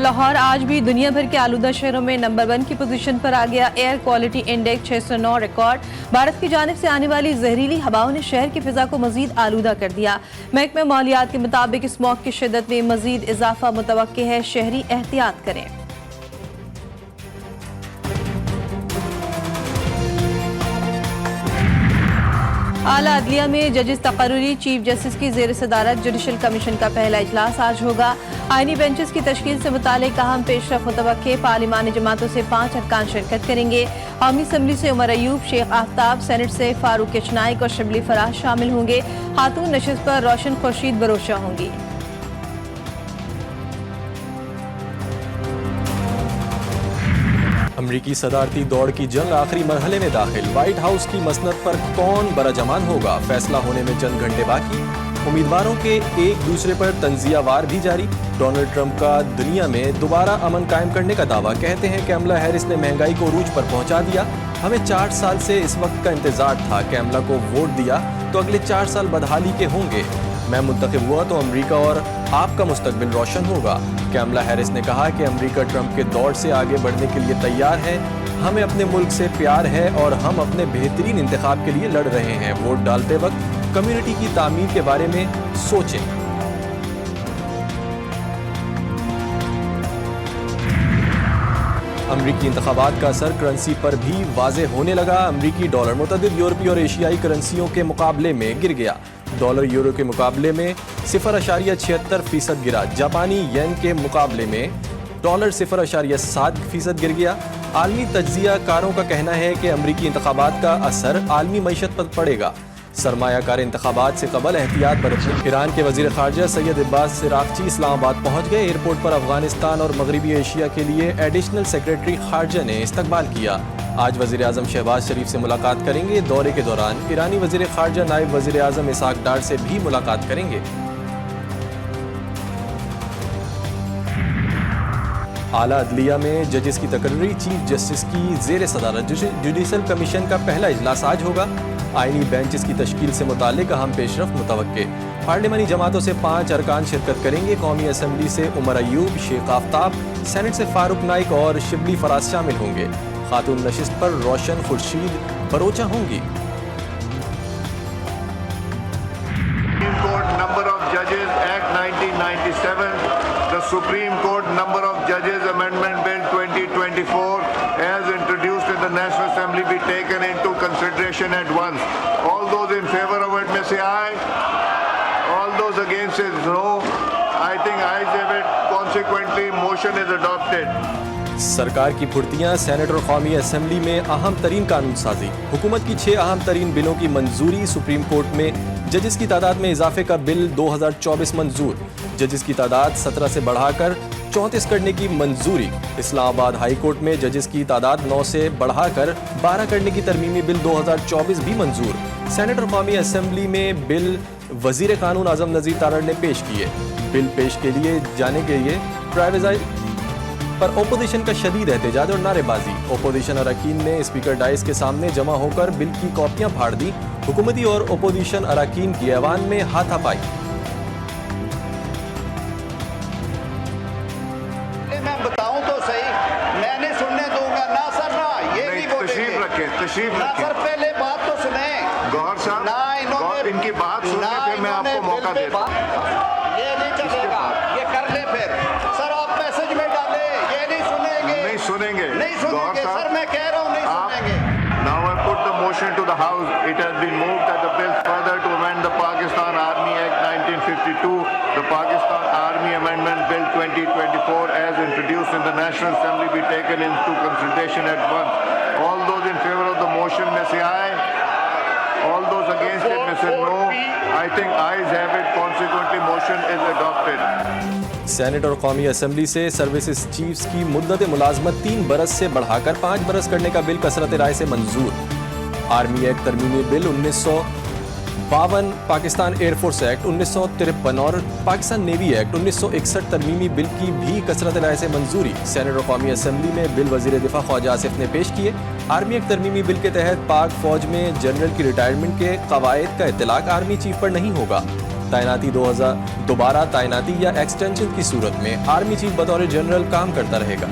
लाहौर आज भी दुनिया भर के आलूदा शहरों में नंबर 1 की पोजीशन पर आ गया। Air quality index 609 record. Bharat की जानिब से आने वाली जहरीली हवाओं ने शहर की फिजा को मजीद आलूदा कर दिया। महकमा मालियात के मुताबिक स्मॉग की शिद्दत में मजीद इजाफा मुतवक्के है। शहरी एहतियात करें। आला अदलिया में जजेस तकर्रुरी चीफ जस्टिस की जेर सदारत जुडिशल कमीशन का पहला इजलास आज होगा। आईनी बेंचेस की तश्कील से मुतालिक अहम पेशरफ मुतवक्के। पार्लिमानी जमातों से 5 अरकान शिरकत करेंगे। कौमी असम्बली से उमर अयूब, शेख आफ्ताब, सेनेट से फारूक किचनाइक और शिबली फराज शामिल होंगे। खातून नशिस्त पर रोशन खुर्शीद बरोशा होंगी। अमरीकी सदारती दौड़ की जंग आखिरी मरहले में दाखिल। व्हाइट हाउस की मसनद पर कौन बराजमान होगा, फैसला होने में चंद घंटे बाकी। उम्मीदवारों के एक दूसरे पर तंजिया वार भी जारी। डोनाल्ड ट्रंप का दुनिया में दोबारा अमन कायम करने का दावा। कहते हैं कैमला हैरिस ने महंगाई को रूज पर पहुंचा दिया। हमें 4 साल से इस वक्त का इंतजार था। कैमला को वोट दिया तो अगले 4 साल बदहाली के होंगे। मैं मुंतखब हुआ तो अमेरिका और आपका मुस्तकबिल रोशन होगा। कैमला हैरिस ने कहा कि अमेरिका ट्रंप के दौर से आगे बढ़ने के लिए तैयार है। हमें अपने मुल्क से प्यार है और हम अपने बेहतरीन इंतखाब के लिए लड़ रहे हैं। वोट डालते वक्त कम्युनिटी की तामीर के बारे में सोचें। अमरीकी इंतखाबात का असर करेंसी पर भी वाज़े होने लगा। अमरीकी डॉलर मुतअद्दिद यूरोपीय और एशियाई करेंसियों के मुकाबले में गिर गया। डॉलर यूरो के मुकाबले में 0.76% गिरा। जापानी येन के मुकाबले में डॉलर 0.7% गिर गया। आलमी तज्जिया कारों का कहना है कि अमरीकी इंतखाबात का असर आलमी मईशत पर पड़ेगा। सरमायाकार इंतखाबात से कबल एहतियात बरतने। ईरान के वज़ीर ख़ारजा सैयद अब्बास सिरागची इस्लामाबाद पहुँच गए। एयरपोर्ट पर अफगानिस्तान और मगरबी एशिया के लिए एडिशनल सेक्रेटरी ख़ारजा ने इस्तकबाल किया। आज वज़ीर आज़म शहबाज शरीफ से मुलाकात करेंगे। दौरे के दौरान ईरानी वज़ीर ख़ारजा नायब वज़ीर आज़म इसहाक डार से भी मुलाकात करेंगे। आला अदलिया में जजेस की तकर्री चीफ जस्टिस की जेर सदारत जुडिशल कमीशन का पहला इजलास आज होगा। आईनी बेंचेस की तश्कील से मुतालिक अहम पेशरफ मुतवक्के। पार्लिमानी जमातों से 5 अरकान शिरकत करेंगे। कौमी असम्बली से उमर अयूब, शेख आफ्ताब, सेनेट से फारूक नाइक और शिबली फराज शामिल होंगे। खातून नशिस्त पर रोशन खुर्शीद बरोचा होंगी। The Supreme Court number of judges amendment bill 2024 as introduced in the National Assembly be taken into consideration at once. All those in favor of it may say aye. All those against say no. I think ayes have it. Consequently, motion is adopted. सरकार की फुर्तियां। Senate और कौमी assembly में अहम तरीन कानून साजी। हुकूमत की 6 अहम तरीन बिलों की मंजूरी। सुप्रीम कोर्ट में जजेस की तादाद में इजाफे का बिल 2024 मंजूर। जजेस की तादाद 17 से बढ़ाकर 34 करने की मंजूरी। इस्लामाबाद हाई कोर्ट में जजेस की तादाद 9 से बढ़ाकर 12 करने की तरमीमी बिल 2024 भी मंजूर। सेनेट और कौमी असम्बली में बिल वजीर कानून आजम नज़ीर तारड़ ने पेश किए। बिल पेश के लिए जाने के लिए प्राइवेटाइज पर ओपोजिशन का शदीद एहतजाज और नारेबाजी। ओपोजिशन अरकान ने स्पीकर डाइस के सामने जमा होकर बिल की कॉपियां फाड़ दी। हुकूमती और ओपोजिशन अरकान की ऐवान में हाथापाई। मैं बताऊं तो सही, मैं नहीं सुनने दूंगा ना सर, ना ये नहीं बोलेंगे। तशरीफ ना रखें। सर, पहले बात तो सुने। गौहर साहब, ना इन्होंने इनकी बात सुनने पे मैं आपको मौका देता हूं। ये नहीं चलेगा, ये कर ले फिर। सर आप मैसेज में डाले, ये नहीं सुनेंगे। नहीं सुनेंगे। नहीं सुनेंगे सर, मैं कह रहा हूँ नहीं सुनेंगे। Now I put the motion to the House. It has been moved that the bill further to amend the Pakistan Army Act 1952, the Pakistan Army Amendment Bill 2024 as introduced in the National Assembly be taken into consideration at once. All those in favor of the motion may say aye. All those against it may say no. I think ayes have it. Consequently, motion is adopted. Senate और कौमी assembly से services chiefs की मुद्दत मुलाजमत 3 बरस से बढ़ाकर 5 बरस करने का बिल कसरत राय से मंजूर। आर्मी एक्ट तरमीमी बिल 1952, पाकिस्तान एयरफोर्स एक्ट 1953 और पाकिस्तान नेवी एक्ट 1961 तरमीमी बिल की भी कसरत राय से मंजूरी। सेनेट और कौमी असम्बली में बिल वजीर दिफा ख्वाजा आसिफ ने पेश किए। आर्मी एक्ट तरमीमी बिल के तहत पाक फौज में जनरल की रिटायरमेंट के कवायद का इतलाक आर्मी चीफ पर नहीं होगा। तैनाती दोबारा तैनाती या एक्सटेंशन की सूरत में आर्मी चीफ बतौर जनरल काम करता रहेगा।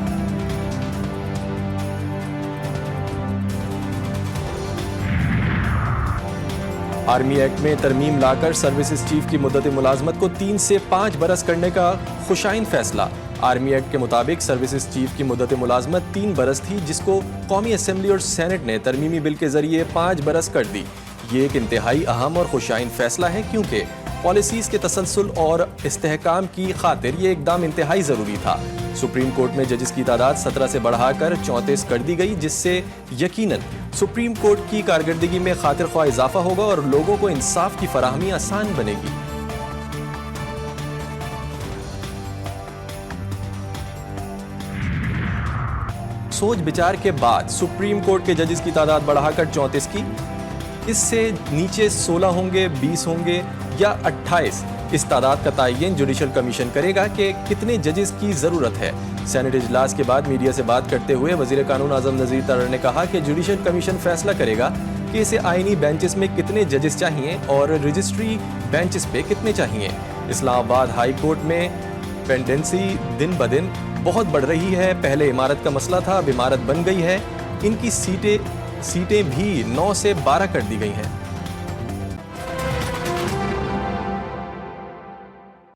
आर्मी एक्ट में तरमीम लाकर सर्विसेज चीफ की मुद्दत मुलाजमत को 3 से 5 बरस करने का खुशाइन फैसला। आर्मी एक्ट के मुताबिक सर्विसेज चीफ की मुद्दत मुलाजमत 3 बरस थी, जिसको कौमी असम्बली और सेनेट ने तरमीमी बिल के जरिए 5 बरस कर दी। ये एक इंतहाई अहम और खुशाइन फैसला है, क्योंकि पॉलिसीज के तसलसल और इस्तेहकाम की खातिर ये इकदाम इंतहाई ज़रूरी था। सुप्रीम कोर्ट में जजेस की तादाद 17 से बढ़ाकर 34 कर दी गई, जिससे यकीनन सुप्रीम कोर्ट की कारकर्दगी में खातिर ख्वाह इजाफा होगा और लोगों को इंसाफ की फराहमी आसान बनेगी। सोच विचार के बाद सुप्रीम कोर्ट के जजेस की तादाद बढ़ाकर 34 की, इससे नीचे 16 होंगे, 20 होंगे या 28। इस तादाद का तयन जुडिशल कमीशन करेगा कि कितने जजेस की ज़रूरत है। सेनेट इजलास के बाद मीडिया से बात करते हुए वज़ीर कानून आज़म नज़ीर तर्र ने कहा कि जुडिशल कमीशन फैसला करेगा कि इसे आइनी बेंचेस में कितने जजेस चाहिए और रजिस्ट्री बेंचेस पे कितने चाहिए। इस्लामाबाद हाई कोर्ट में पेंडेंसी दिन ब दिन बहुत बढ़ रही है। पहले इमारत का मसला था, अब इमारत बन गई है। इनकी सीटें भी 9 से 12 कर दी गई हैं।